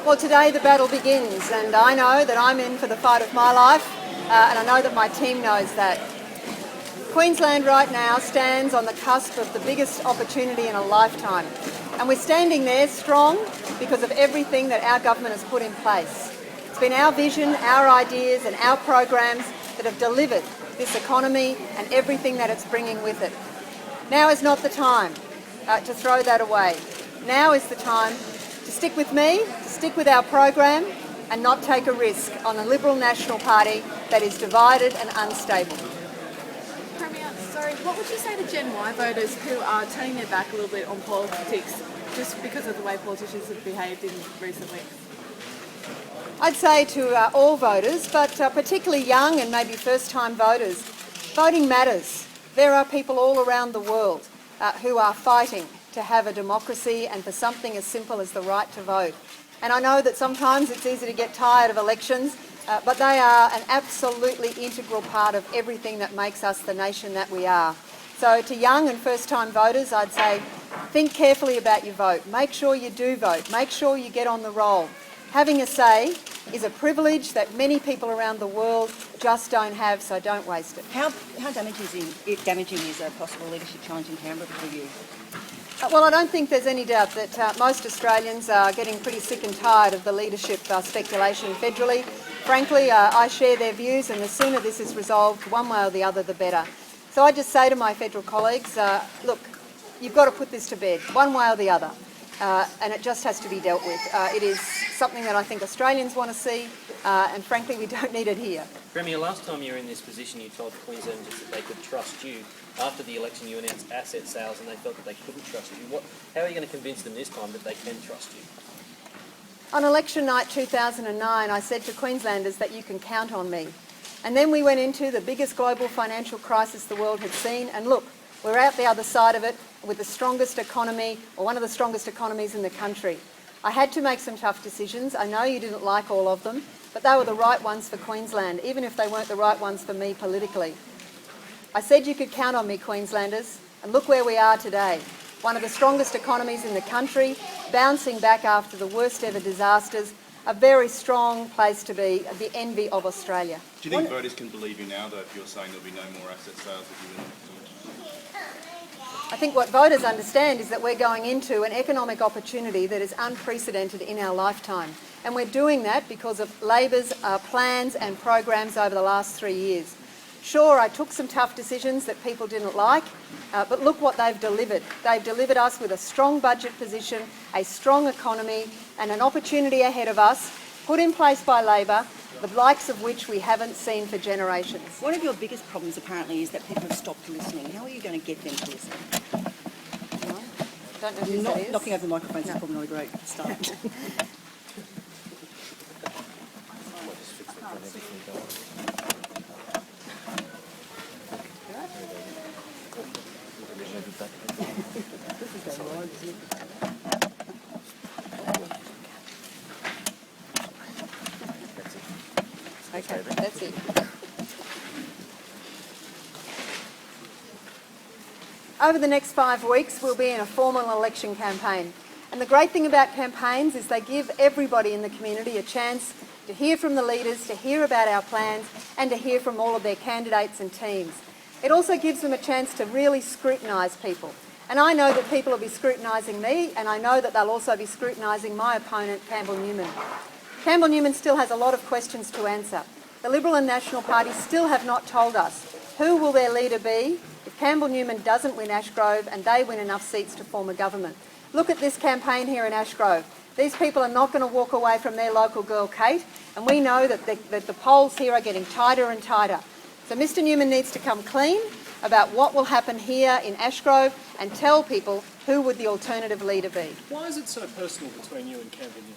Well, today the battle begins, and I know that I'm in for the fight of my life, and I know that my team knows that. Queensland right now stands on the cusp of the biggest opportunity in a lifetime, and we're standing there strong because of everything that our government has put in place. It's been our vision, our ideas and our programs that have delivered this economy and everything that it's bringing with it. Now is not the time to throw that away. Now is the time to stick with me, to stick with our program and not take a risk on a Liberal National Party that is divided and unstable. Premier, sorry, what would you say to Gen Y voters who are turning their back a little bit on politics just because of the way politicians have behaved in recent weeks? I'd say to all voters, but particularly young and maybe first-time voters, voting matters. There are people all around the world who are fighting to have a democracy and for something as simple as the right to vote. And I know that sometimes it's easy to get tired of elections, but they are an absolutely integral part of everything that makes us the nation that we are. So to young and first-time voters, I'd say think carefully about your vote. Make sure you do vote. Make sure you get on the roll. Having a say is a privilege that many people around the world just don't have, so don't waste it. How damaging is a possible leadership challenge in Canberra for you? Well, I don't think there's any doubt that most Australians are getting pretty sick and tired of the leadership speculation federally. Frankly, I share their views, and the sooner this is resolved one way or the other, the better. So I just say to my federal colleagues, look, you've got to put this to bed, one way or the other, and it just has to be dealt with. It is something that I think Australians want to see, and frankly, we don't need it here. Premier, last time you were in this position, you told Queenslanders that they could trust you. After the election, you announced asset sales and they felt that they couldn't trust you. How are you going to convince them this time that they can trust you? On election night 2009, I said to Queenslanders that you can count on me. And then we went into the biggest global financial crisis the world had seen, and look, we're out the other side of it with the strongest economy, or one of the strongest economies in the country. I had to make some tough decisions. I know you didn't like all of them, but they were the right ones for Queensland, even if they weren't the right ones for me politically. I said you could count on me, Queenslanders, and look where we are today. One of the strongest economies in the country, bouncing back after the worst ever disasters, a very strong place to be, the envy of Australia. Do you think voters can believe you now, though, if you're saying there'll be no more asset sales with you? I think what voters understand is that we're going into an economic opportunity that is unprecedented in our lifetime. And we're doing that because of Labor's plans and programs over the last 3 years. Sure, I took some tough decisions that people didn't like, but look what they've delivered. They've delivered us with a strong budget position, a strong economy, and an opportunity ahead of us, put in place by Labor, the likes of which we haven't seen for generations. One of your biggest problems apparently is that people have stopped listening. How are you going to get them to listen? No, don't know who that is. Knocking over the microphone is probably not a great start. Okay, that's it. Over the next 5 weeks, we'll be in a formal election campaign. And the great thing about campaigns is they give everybody in the community a chance to hear from the leaders, to hear about our plans, and to hear from all of their candidates and teams. It also gives them a chance to really scrutinise people. And I know that people will be scrutinising me, and I know that they'll also be scrutinising my opponent, Campbell Newman. Campbell Newman still has a lot of questions to answer. The Liberal and National Party still have not told us who will their leader be if Campbell Newman doesn't win Ashgrove and they win enough seats to form a government. Look at this campaign here in Ashgrove. These people are not going to walk away from their local girl, Kate, and we know that the polls here are getting tighter and tighter. So Mr Newman needs to come clean about what will happen here in Ashgrove and tell people who would the alternative leader be. Why is it so personal between you and Campbell Newman?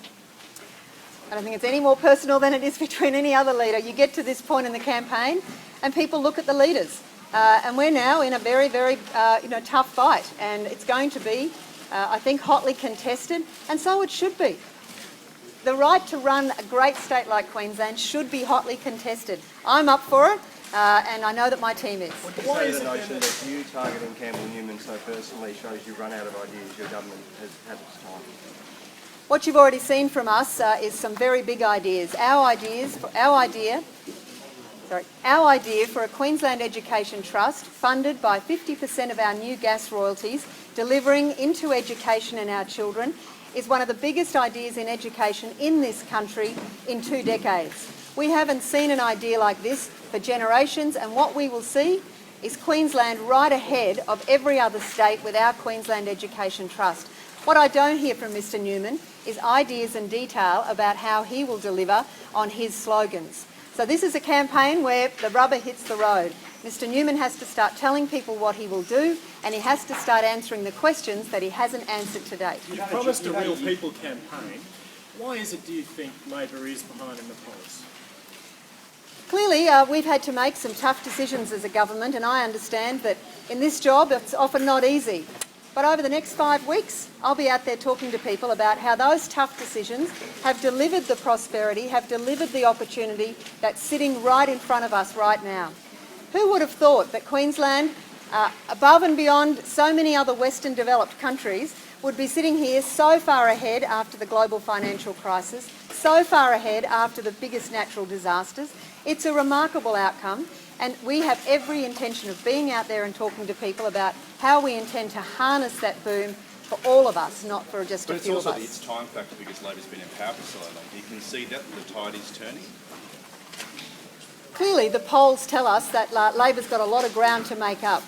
I don't think it's any more personal than it is between any other leader. You get to this point in the campaign and people look at the leaders. And we're now in a very, very tough fight. And it's going to be, I think, hotly contested. And so it should be. The right to run a great state like Queensland should be hotly contested. I'm up for it. And I know that my team is. What do you say to the notion that you targeting Campbell Newman so personally shows you run out of ideas your government has had its time? What you've already seen from us is some very big ideas. Our idea for a Queensland Education Trust funded by 50% of our new gas royalties, delivering into education and our children, is one of the biggest ideas in education in this country in 2 decades. We haven't seen an idea like this for generations, and what we will see is Queensland right ahead of every other state with our Queensland Education Trust. What I don't hear from Mr Newman is ideas and detail about how he will deliver on his slogans. So this is a campaign where the rubber hits the road. Mr Newman has to start telling people what he will do, and he has to start answering the questions that he hasn't answered to date. You promised a real people campaign. Why is it, do you think, Labor is behind in the polls? Clearly, we've had to make some tough decisions as a government, and I understand that in this job it's often not easy. But over the next 5 weeks, I'll be out there talking to people about how those tough decisions have delivered the prosperity, have delivered the opportunity that's sitting right in front of us right now. Who would have thought that Queensland, above and beyond so many other Western developed countries, would be sitting here so far ahead after the global financial crisis, so far ahead after the biggest natural disasters? It's a remarkable outcome, and we have every intention of being out there and talking to people about how we intend to harness that boom for all of us, not for just a few of us. But it's also the time factor because Labor's been in power for so long. You can see that the tide is turning. Clearly, the polls tell us that Labor's got a lot of ground to make up.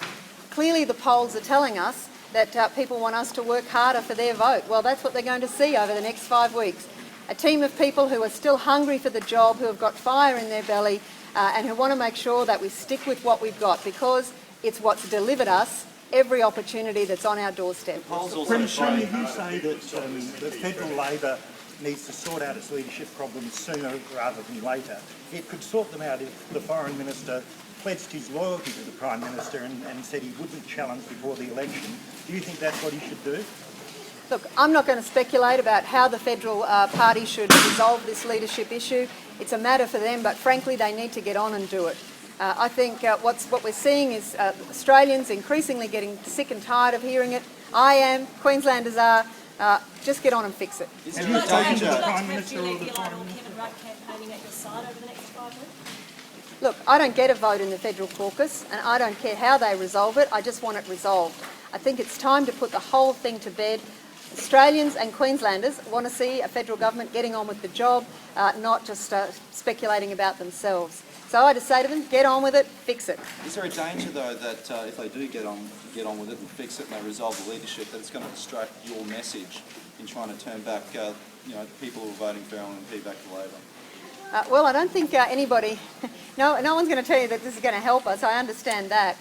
Clearly, the polls are telling us that people want us to work harder for their vote. Well, that's what they're going to see over the next 5 weeks. A team of people who are still hungry for the job, who have got fire in their belly, and who want to make sure that we stick with what we've got, because it's what's delivered us every opportunity that's on our doorstep. Premier, you say that the federal Labor needs to sort out its leadership problems sooner rather than later. It could sort them out if the Foreign Minister pledged his loyalty to the Prime Minister and said he wouldn't challenge before the election. Do you think that's what he should do? Look, I'm not going to speculate about how the federal party should resolve this leadership issue. It's a matter for them, but frankly they need to get on and do it. I think what we're seeing is Australians increasingly getting sick and tired of hearing it. I am, Queenslanders are. Just get on and fix it. Have you spoken to the Prime Do Minister you or let the Gillard Foreign or Minister? Kevin Rudd campaigning at your side over the next 5 weeks? Look, I don't get a vote in the federal caucus, and I don't care how they resolve it. I just want it resolved. I think it's time to put the whole thing to bed. Australians and Queenslanders want to see a federal government getting on with the job, not just speculating about themselves. So I just say to them, get on with it, fix it. Is there a danger, though, that if they do get on with it and fix it and they resolve the leadership, that it's going to distract your message in trying to turn back, people who are voting for LNP back to Labor? Well, I don't think anybody, no one's going to tell you that this is going to help us. I understand that.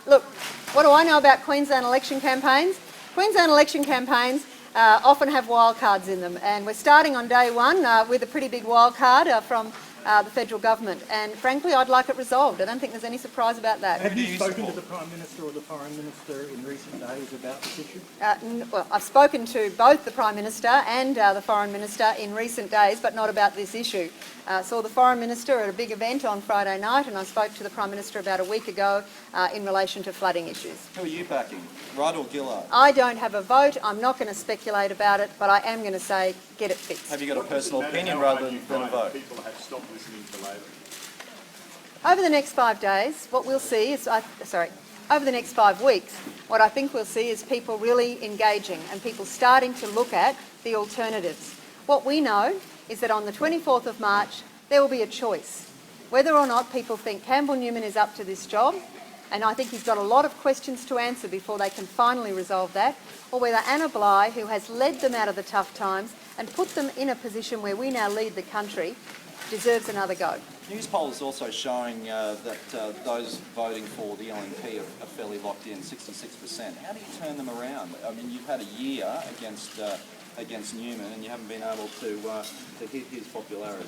Look, what do I know about Queensland election campaigns? Queensland election campaigns often have wildcards in them, and we're starting on day one with a pretty big wildcard from the federal government, and frankly I'd like it resolved. I don't think there's any surprise about that. Have you spoken to the Prime Minister or the Foreign Minister in recent days about this issue? Well, I've spoken to both the Prime Minister and the Foreign Minister in recent days, but not about this issue. Saw the Foreign Minister at a big event on Friday night, and I spoke to the Prime Minister about a week ago in relation to flooding issues. Who are you backing, Rudd or Gillard? I don't have a vote. I'm not going to speculate about it, but I am going to say get it fixed. Have you got a personal opinion rather than a vote? People have stopped listening to Labor. Over the next 5 days, what we'll see is, over the next 5 weeks, what I think we'll see is people really engaging and people starting to look at the alternatives. What we know is that on the 24th of March, there will be a choice. Whether or not people think Campbell Newman is up to this job, and I think he's got a lot of questions to answer before they can finally resolve that, or whether Anna Bligh, who has led them out of the tough times and put them in a position where we now lead the country, deserves another go. News polls also showing that those voting for the LNP are fairly locked in, 66%. How do you turn them around? I mean, you've had a year against Newman and you haven't been able to hit his popularity.